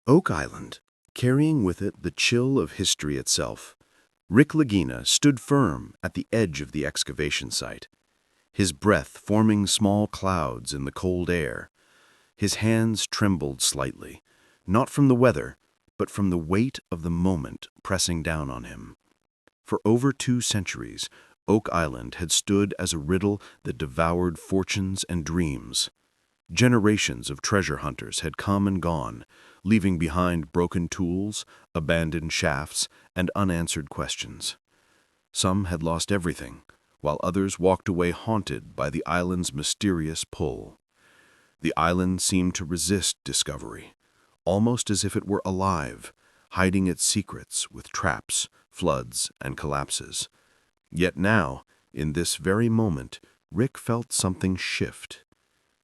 Oak Island, carrying with it the chill of history itself, Rick Lagina stood firm at the edge of the excavation site, his breath forming small clouds in the cold air. His hands trembled slightly, not from the weather, but from the weight of the moment pressing down on him. For over 2 centuries, Oak Island had stood as a riddle that devoured fortunes and dreams. Generations of treasure hunters had come and gone, leaving behind broken tools, abandoned shafts, and unanswered questions. Some had lost everything, while others walked away haunted by the island's mysterious pull. The island seemed to resist discovery, almost as if it were alive, hiding its secrets with traps, floods, and collapses. Yet now, in this very moment, Rick felt something shift.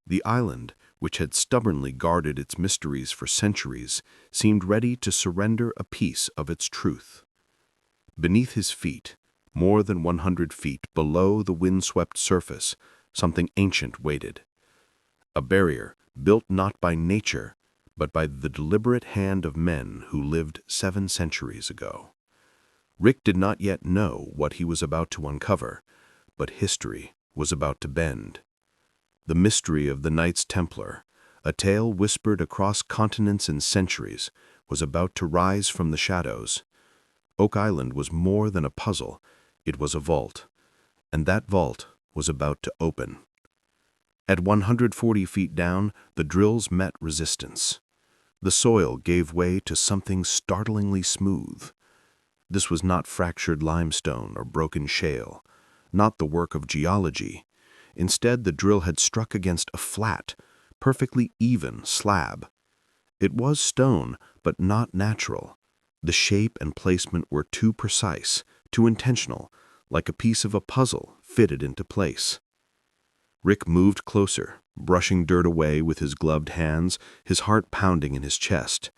The island, which had stubbornly guarded its mysteries for centuries, seemed ready to surrender a piece of its truth. Beneath his feet, more than 100 feet below the windswept surface, something ancient waited. A barrier built not by nature, but by the deliberate hand of men who lived 7 centuries ago. Rick did not yet know what he was about to uncover, but history was about to bend. The mystery of the Knights Templar, a tale whispered across continents and centuries, was about to rise from the shadows. Oak Island was more than a puzzle, it was a vault, and that vault was about to open. At 140 feet down, the drills met resistance. The soil gave way to something startlingly smooth. This was not fractured limestone or broken shale, not the work of geology. Instead, the drill had struck against a flat, perfectly even slab. It was stone, but not natural. The shape and placement were too precise, too intentional, like a piece of a puzzle fitted into place. Rick moved closer, brushing dirt away with his gloved hands, his heart pounding in his chest.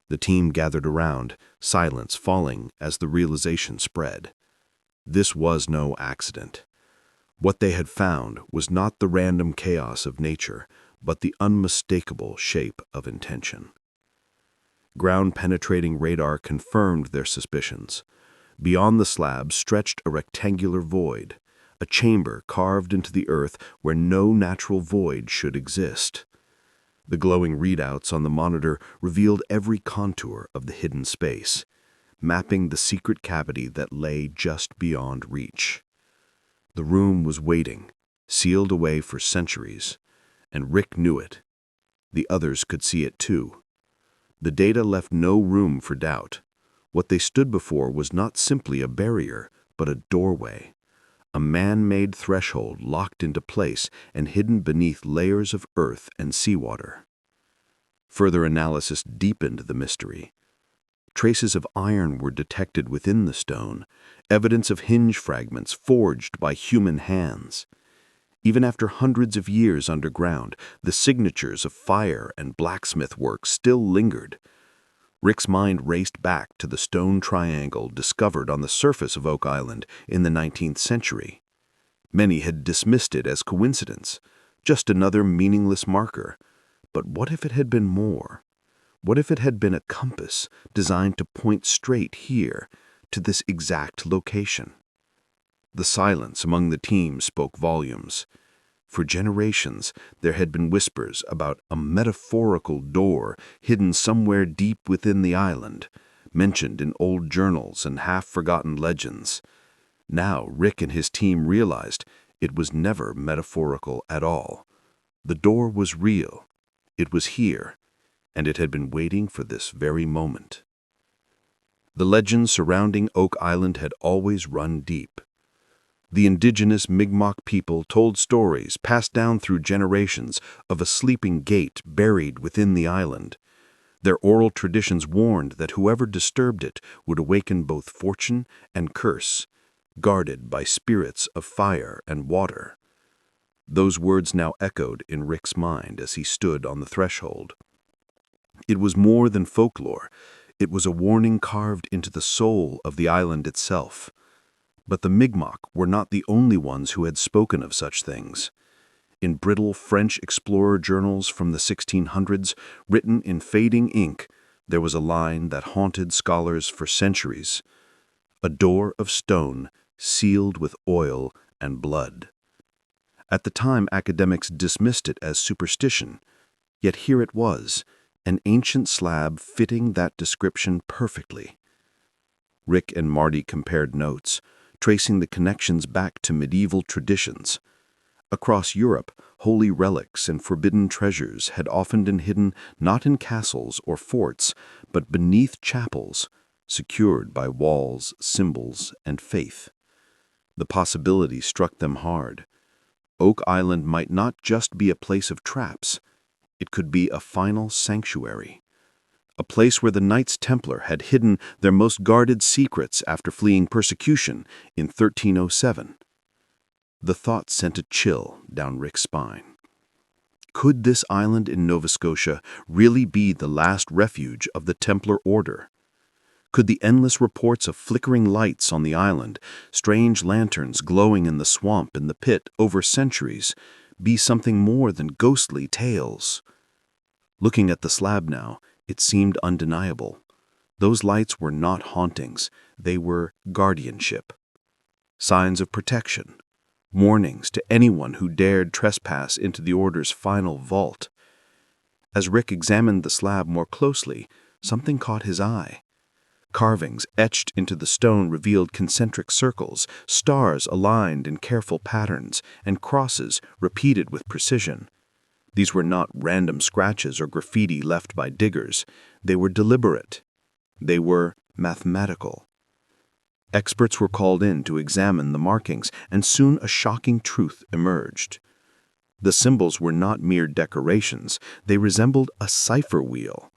The team gathered around, silence falling as the realization spread. This was no accident. What they had found was not the random chaos of nature, but the unmistakable shape of intention. Ground-penetrating radar confirmed their suspicions. Beyond the slab stretched a rectangular void, a chamber carved into the earth where no natural void should exist. The glowing readouts on the monitor revealed every contour of the hidden space, mapping the secret cavity that lay just beyond reach. The room was waiting, sealed away for centuries, and Rick knew it. The others could see it too. The data left no room for doubt. What they stood before was not simply a barrier, but a doorway, a man-made threshold locked into place and hidden beneath layers of earth and seawater. Further analysis deepened the mystery. Traces of iron were detected within the stone, evidence of hinge fragments forged by human hands. Even after hundreds of years underground, the signatures of fire and blacksmith work still lingered. Rick's mind raced back to the stone triangle discovered on the surface of Oak Island in the 19th century. Many had dismissed it as coincidence, just another meaningless marker. But what if it had been more? What if it had been a compass designed to point straight here, to this exact location? The silence among the team spoke volumes. For generations, there had been whispers about a metaphorical door hidden somewhere deep within the island, mentioned in old journals and half-forgotten legends. Now Rick and his team realized it was never metaphorical at all. The door was real. It was here, and it had been waiting for this very moment. The legends surrounding Oak Island had always run deep. The indigenous Mi'kmaq people told stories passed down through generations of a sleeping gate buried within the island. Their oral traditions warned that whoever disturbed it would awaken both fortune and curse, guarded by spirits of fire and water. Those words now echoed in Rick's mind as he stood on the threshold. It was more than folklore. It was a warning carved into the soul of the island itself. But the Mi'kmaq were not the only ones who had spoken of such things. In brittle French explorer journals from the 1600s, written in fading ink, there was a line that haunted scholars for centuries: a door of stone sealed with oil and blood. At the time, academics dismissed it as superstition, yet here it was, an ancient slab fitting that description perfectly. Rick and Marty compared notes, tracing the connections back to medieval traditions. Across Europe, holy relics and forbidden treasures had often been hidden not in castles or forts, but beneath chapels, secured by walls, symbols, and faith. The possibility struck them hard. Oak Island might not just be a place of traps, it could be a final sanctuary. A place where the Knights Templar had hidden their most guarded secrets after fleeing persecution in 1307. The thought sent a chill down Rick's spine. Could this island in Nova Scotia really be the last refuge of the Templar Order? Could the endless reports of flickering lights on the island, strange lanterns glowing in the swamp and the pit over centuries, be something more than ghostly tales? Looking at the slab now, it seemed undeniable. Those lights were not hauntings, they were guardianship. Signs of protection. Warnings to anyone who dared trespass into the Order's final vault. As Rick examined the slab more closely, something caught his eye. Carvings etched into the stone revealed concentric circles, stars aligned in careful patterns, and crosses repeated with precision. These were not random scratches or graffiti left by diggers. They were deliberate. They were mathematical. Experts were called in to examine the markings, and soon a shocking truth emerged. The symbols were not mere decorations. They resembled a cipher wheel,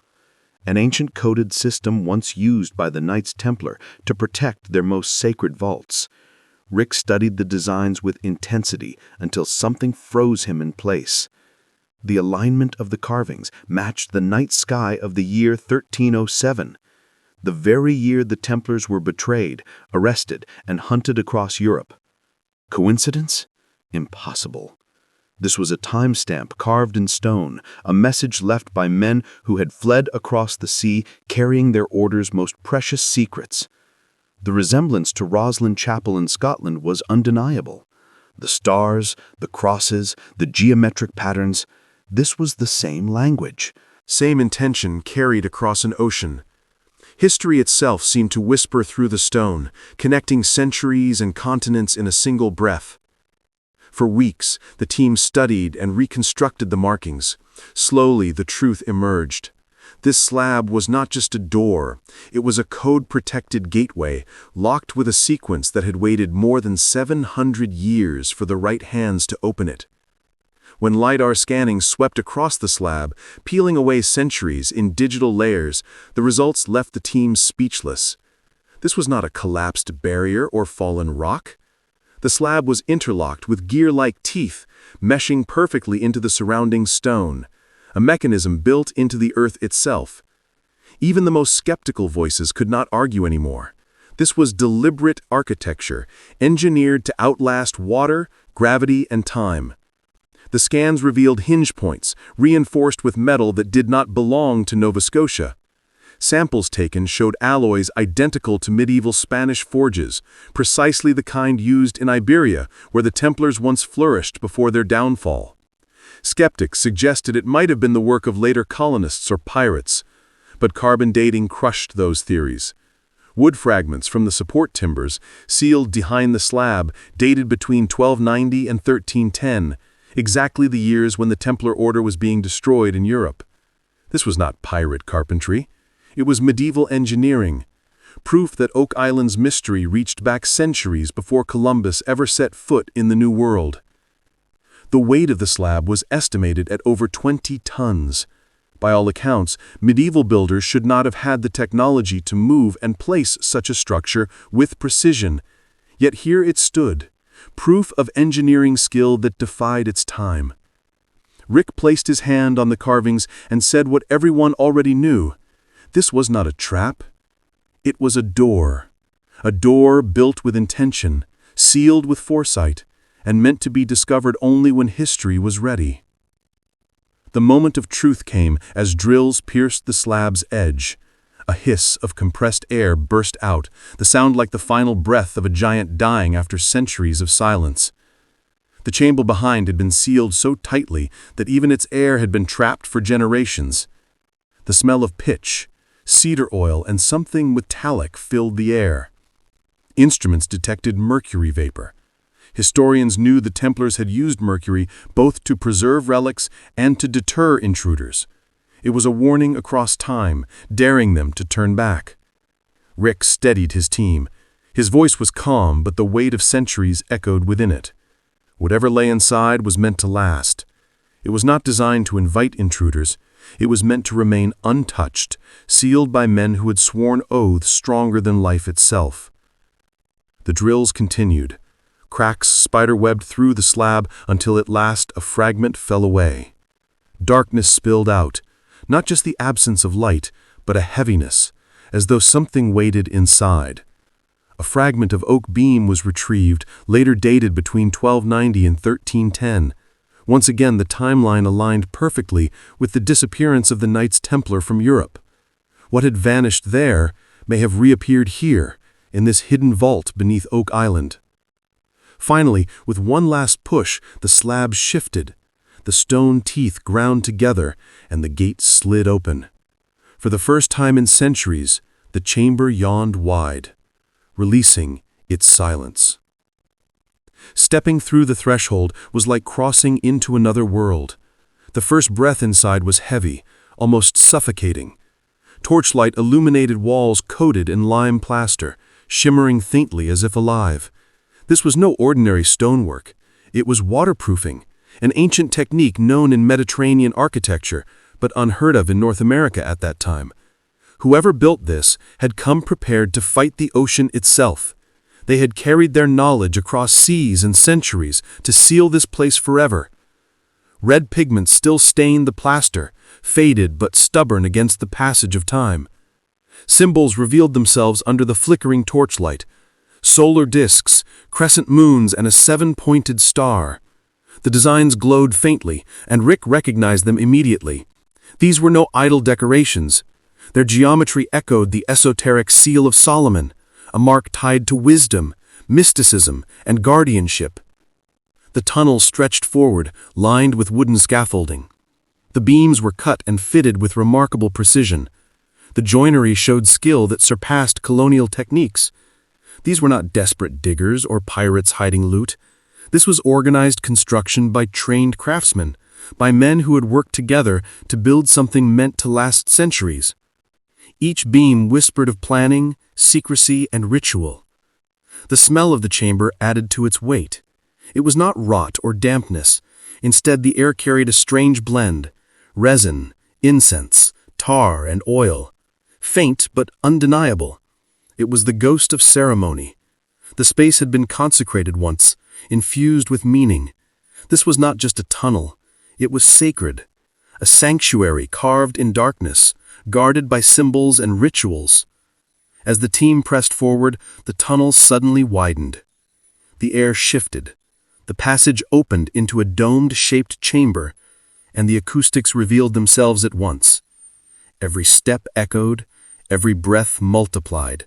an ancient coded system once used by the Knights Templar to protect their most sacred vaults. Rick studied the designs with intensity until something froze him in place. The alignment of the carvings matched the night sky of the year 1307, the very year the Templars were betrayed, arrested, and hunted across Europe. Coincidence? Impossible. This was a timestamp carved in stone, a message left by men who had fled across the sea carrying their order's most precious secrets. The resemblance to Roslin Chapel in Scotland was undeniable. The stars, the crosses, the geometric patterns, this was the same language, same intention carried across an ocean. History itself seemed to whisper through the stone, connecting centuries and continents in a single breath. For weeks, the team studied and reconstructed the markings. Slowly, the truth emerged. This slab was not just a door, it was a code-protected gateway, locked with a sequence that had waited more than 700 years for the right hands to open it. When LiDAR scanning swept across the slab, peeling away centuries in digital layers, the results left the team speechless. This was not a collapsed barrier or fallen rock. The slab was interlocked with gear-like teeth, meshing perfectly into the surrounding stone, a mechanism built into the earth itself. Even the most skeptical voices could not argue anymore. This was deliberate architecture, engineered to outlast water, gravity, and time. The scans revealed hinge points, reinforced with metal that did not belong to Nova Scotia. Samples taken showed alloys identical to medieval Spanish forges, precisely the kind used in Iberia, where the Templars once flourished before their downfall. Skeptics suggested it might have been the work of later colonists or pirates, but carbon dating crushed those theories. Wood fragments from the support timbers, sealed behind the slab, dated between 1290 and 1310, exactly the years when the Templar Order was being destroyed in Europe. This was not pirate carpentry. It was medieval engineering, proof that Oak Island's mystery reached back centuries before Columbus ever set foot in the New World. The weight of the slab was estimated at over 20 tons. By all accounts, medieval builders should not have had the technology to move and place such a structure with precision. Yet here it stood, proof of engineering skill that defied its time. Rick placed his hand on the carvings and said what everyone already knew. This was not a trap. It was a door built with intention, sealed with foresight, and meant to be discovered only when history was ready. The moment of truth came as drills pierced the slab's edge. A hiss of compressed air burst out, the sound like the final breath of a giant dying after centuries of silence. The chamber behind had been sealed so tightly that even its air had been trapped for generations. The smell of pitch, cedar oil, and something metallic filled the air. Instruments detected mercury vapor. Historians knew the Templars had used mercury both to preserve relics and to deter intruders. It was a warning across time, daring them to turn back. Rick steadied his team. His voice was calm, but the weight of centuries echoed within it. Whatever lay inside was meant to last. It was not designed to invite intruders. It was meant to remain untouched, sealed by men who had sworn oaths stronger than life itself. The drills continued. Cracks spiderwebbed through the slab until at last a fragment fell away. Darkness spilled out, not just the absence of light, but a heaviness, as though something waited inside. A fragment of oak beam was retrieved, later dated between 1290 and 1310. Once again, the timeline aligned perfectly with the disappearance of the Knights Templar from Europe. What had vanished there may have reappeared here, in this hidden vault beneath Oak Island. Finally, with one last push, the slab shifted. The stone teeth ground together, and the gate slid open. For the first time in centuries, the chamber yawned wide, releasing its silence. Stepping through the threshold was like crossing into another world. The first breath inside was heavy, almost suffocating. Torchlight illuminated walls coated in lime plaster, shimmering faintly as if alive. This was no ordinary stonework. It was waterproofing, an ancient technique known in Mediterranean architecture, but unheard of in North America at that time. Whoever built this had come prepared to fight the ocean itself. They had carried their knowledge across seas and centuries to seal this place forever. Red pigments still stained the plaster, faded but stubborn against the passage of time. Symbols revealed themselves under the flickering torchlight. Solar discs, crescent moons, and a seven-pointed star. The designs glowed faintly, and Rick recognized them immediately. These were no idle decorations. Their geometry echoed the esoteric seal of Solomon, a mark tied to wisdom, mysticism, and guardianship. The tunnel stretched forward, lined with wooden scaffolding. The beams were cut and fitted with remarkable precision. The joinery showed skill that surpassed colonial techniques. These were not desperate diggers or pirates hiding loot. This was organized construction by trained craftsmen, by men who had worked together to build something meant to last centuries. Each beam whispered of planning, secrecy, and ritual. The smell of the chamber added to its weight. It was not rot or dampness. Instead, the air carried a strange blend: resin, incense, tar, and oil. Faint but undeniable. It was the ghost of ceremony. The space had been consecrated once, infused with meaning. This was not just a tunnel. It was sacred. A sanctuary carved in darkness, guarded by symbols and rituals. As the team pressed forward, the tunnel suddenly widened. The air shifted. The passage opened into a domed-shaped chamber, and the acoustics revealed themselves at once. Every step echoed, every breath multiplied.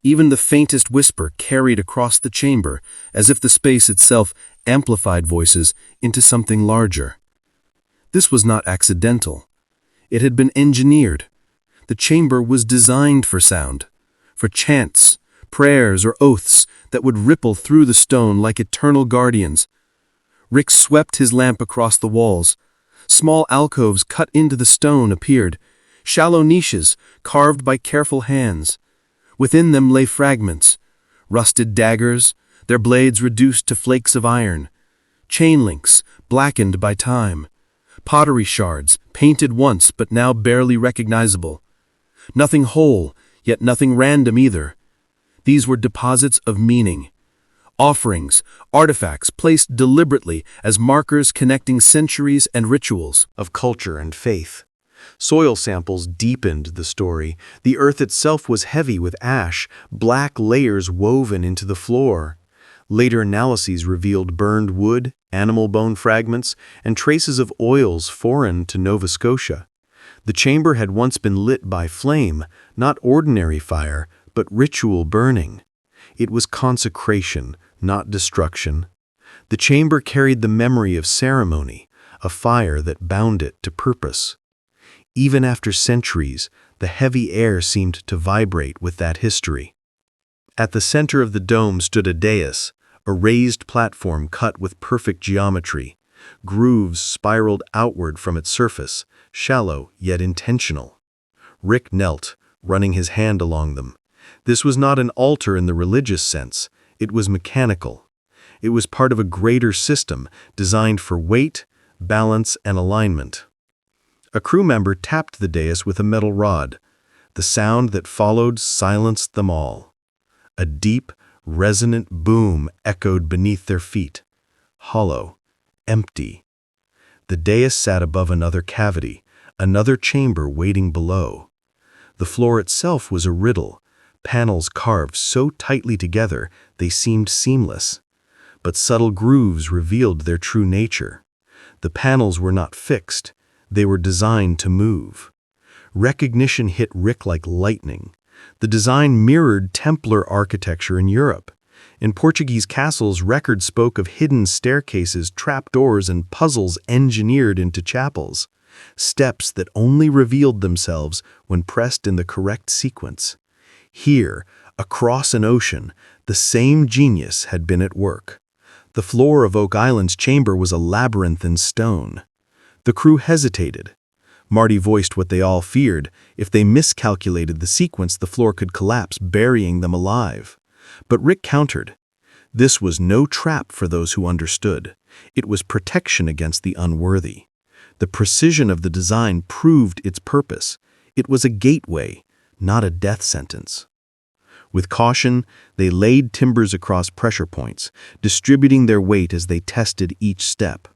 Even the faintest whisper carried across the chamber, as if the space itself amplified voices into something larger. This was not accidental. It had been engineered. The chamber was designed for sound, for chants, prayers, or oaths that would ripple through the stone like eternal guardians. Rick swept his lamp across the walls. Small alcoves cut into the stone appeared, shallow niches carved by careful hands. Within them lay fragments, rusted daggers, their blades reduced to flakes of iron, chain links blackened by time, pottery shards painted once but now barely recognizable. Nothing whole, yet nothing random either. These were deposits of meaning, offerings, artifacts placed deliberately as markers connecting centuries and rituals of culture and faith. Soil samples deepened the story. The earth itself was heavy with ash, black layers woven into the floor. Later analyses revealed burned wood, animal bone fragments, and traces of oils foreign to Nova Scotia. The chamber had once been lit by flame, not ordinary fire, but ritual burning. It was consecration, not destruction. The chamber carried the memory of ceremony, a fire that bound it to purpose. Even after centuries, the heavy air seemed to vibrate with that history. At the center of the dome stood a dais, a raised platform cut with perfect geometry. Grooves spiraled outward from its surface, shallow yet intentional. Rick knelt, running his hand along them. This was not an altar in the religious sense. It was mechanical. It was part of a greater system designed for weight, balance, and alignment. A crew member tapped the dais with a metal rod. The sound that followed silenced them all. A deep, resonant boom echoed beneath their feet. Hollow, empty. The dais sat above another cavity, another chamber waiting below. The floor itself was a riddle, panels carved so tightly together they seemed seamless. But subtle grooves revealed their true nature. The panels were not fixed, they were designed to move. Recognition hit Rick like lightning. The design mirrored Templar architecture in Europe. In Portuguese castles, records spoke of hidden staircases, trapdoors, and puzzles engineered into chapels. Steps that only revealed themselves when pressed in the correct sequence. Here, across an ocean, the same genius had been at work. The floor of Oak Island's chamber was a labyrinth in stone. The crew hesitated. Marty voiced what they all feared. If they miscalculated the sequence, the floor could collapse, burying them alive. But Rick countered. This was no trap for those who understood. It was protection against the unworthy. The precision of the design proved its purpose. It was a gateway, not a death sentence. With caution, they laid timbers across pressure points, distributing their weight as they tested each step.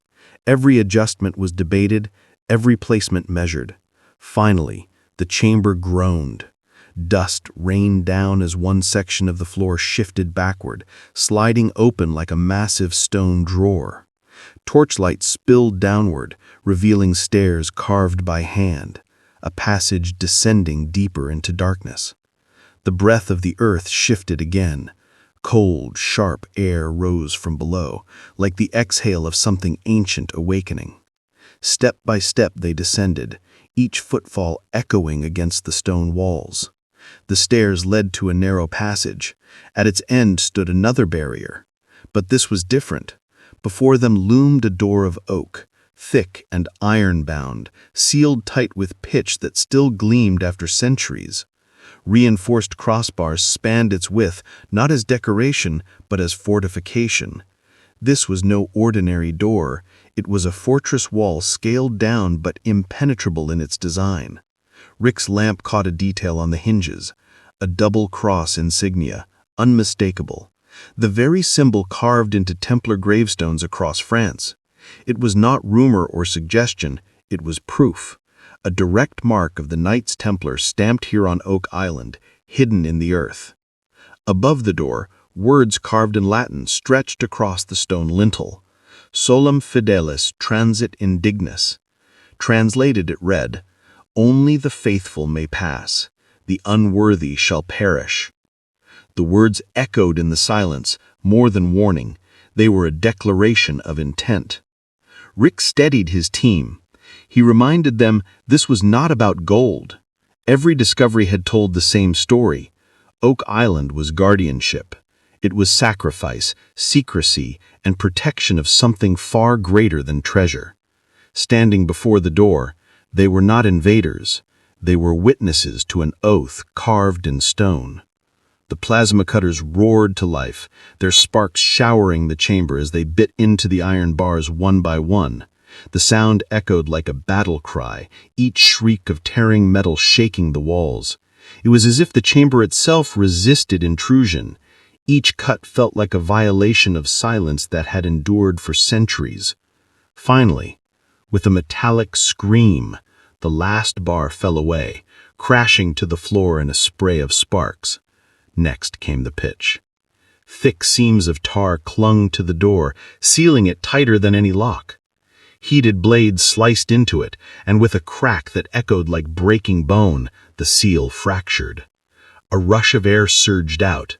Every adjustment was debated, every placement measured. Finally, the chamber groaned. Dust rained down as one section of the floor shifted backward, sliding open like a massive stone drawer. Torchlight spilled downward, revealing stairs carved by hand, a passage descending deeper into darkness. The breath of the earth shifted again. Cold, sharp air rose from below, like the exhale of something ancient awakening. Step by step they descended, each footfall echoing against the stone walls. The stairs led to a narrow passage. At its end stood another barrier. But this was different. Before them loomed a door of oak, thick and iron-bound, sealed tight with pitch that still gleamed after centuries. Reinforced crossbars spanned its width, not as decoration, but as fortification. This was no ordinary door. It was a fortress wall scaled down but impenetrable in its design. Rick's lamp caught a detail on the hinges, a double cross insignia, unmistakable, the very symbol carved into Templar gravestones across France. It was not rumor or suggestion, it was proof. A direct mark of the Knights Templar stamped here on Oak Island, hidden in the earth. Above the door, words carved in Latin stretched across the stone lintel. Solum fidelis transit indignus. Translated it read, "Only the faithful may pass, the unworthy shall perish." The words echoed in the silence, more than warning. They were a declaration of intent. Rick steadied his team. He reminded them this was not about gold. Every discovery had told the same story. Oak Island was guardianship. It was sacrifice, secrecy, and protection of something far greater than treasure. Standing before the door, they were not invaders. They were witnesses to an oath carved in stone. The plasma cutters roared to life, their sparks showering the chamber as they bit into the iron bars one by one. The sound echoed like a battle cry, each shriek of tearing metal shaking the walls. It was as if the chamber itself resisted intrusion. Each cut felt like a violation of silence that had endured for centuries. Finally, with a metallic scream, the last bar fell away, crashing to the floor in a spray of sparks. Next came the pitch. Thick seams of tar clung to the door, sealing it tighter than any lock. Heated blades sliced into it, and with a crack that echoed like breaking bone, the seal fractured. A rush of air surged out.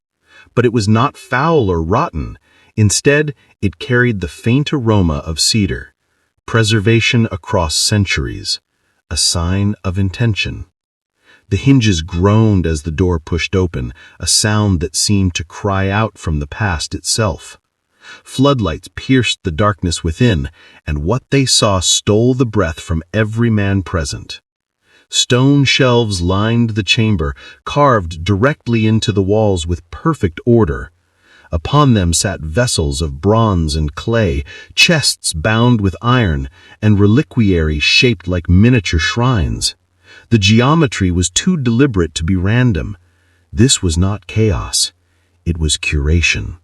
But it was not foul or rotten. Instead, it carried the faint aroma of cedar. Preservation across centuries. A sign of intention. The hinges groaned as the door pushed open, a sound that seemed to cry out from the past itself. Floodlights pierced the darkness within, and what they saw stole the breath from every man present. Stone shelves lined the chamber, carved directly into the walls with perfect order. Upon them sat vessels of bronze and clay, chests bound with iron, and reliquaries shaped like miniature shrines. The geometry was too deliberate to be random. This was not chaos. It was curation.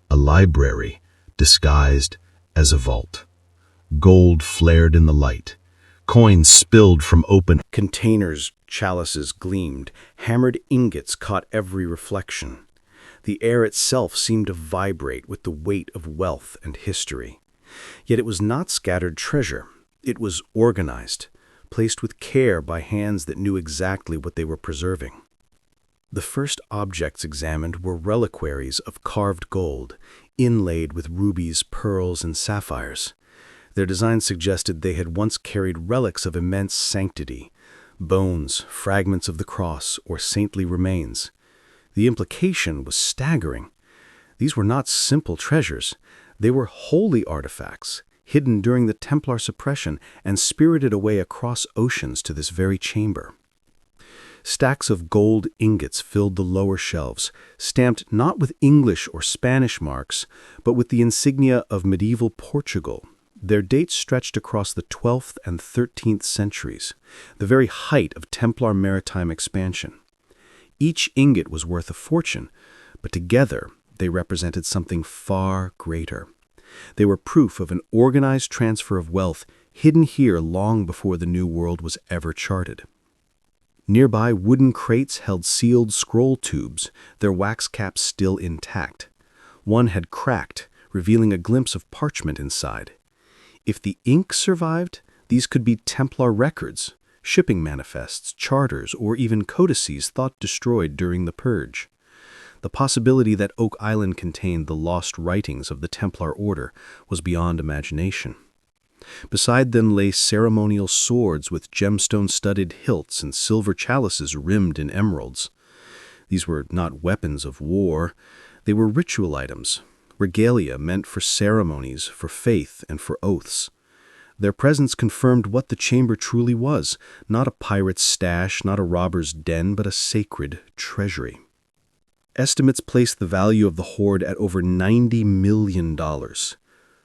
A library, disguised as a vault. Gold flared in the light. Coins spilled from open Containers, chalices gleamed. Hammered ingots caught every reflection. The air itself seemed to vibrate with the weight of wealth and history. Yet it was not scattered treasure. It was organized, placed with care by hands that knew exactly what they were preserving. The first objects examined were reliquaries of carved gold, inlaid with rubies, pearls, and sapphires. Their design suggested they had once carried relics of immense sanctity, bones, fragments of the cross, or saintly remains. The implication was staggering. These were not simple treasures. They were holy artifacts, hidden during the Templar suppression and spirited away across oceans to this very chamber. Stacks of gold ingots filled the lower shelves, stamped not with English or Spanish marks, but with the insignia of medieval Portugal. Their dates stretched across the 12th and 13th centuries, the very height of Templar maritime expansion. Each ingot was worth a fortune, but together they represented something far greater. They were proof of an organized transfer of wealth hidden here long before the New World was ever charted. Nearby, wooden crates held sealed scroll tubes, their wax caps still intact. One had cracked, revealing a glimpse of parchment inside. If the ink survived, these could be Templar records, shipping manifests, charters, or even codices thought destroyed during the Purge. The possibility that Oak Island contained the lost writings of the Templar Order was beyond imagination. Beside them lay ceremonial swords with gemstone-studded hilts and silver chalices rimmed in emeralds. These were not weapons of war. They were ritual items, regalia meant for ceremonies, for faith, and for oaths. Their presence confirmed what the chamber truly was, not a pirate's stash, not a robber's den, but a sacred treasury. Estimates place the value of the hoard at over $90 million.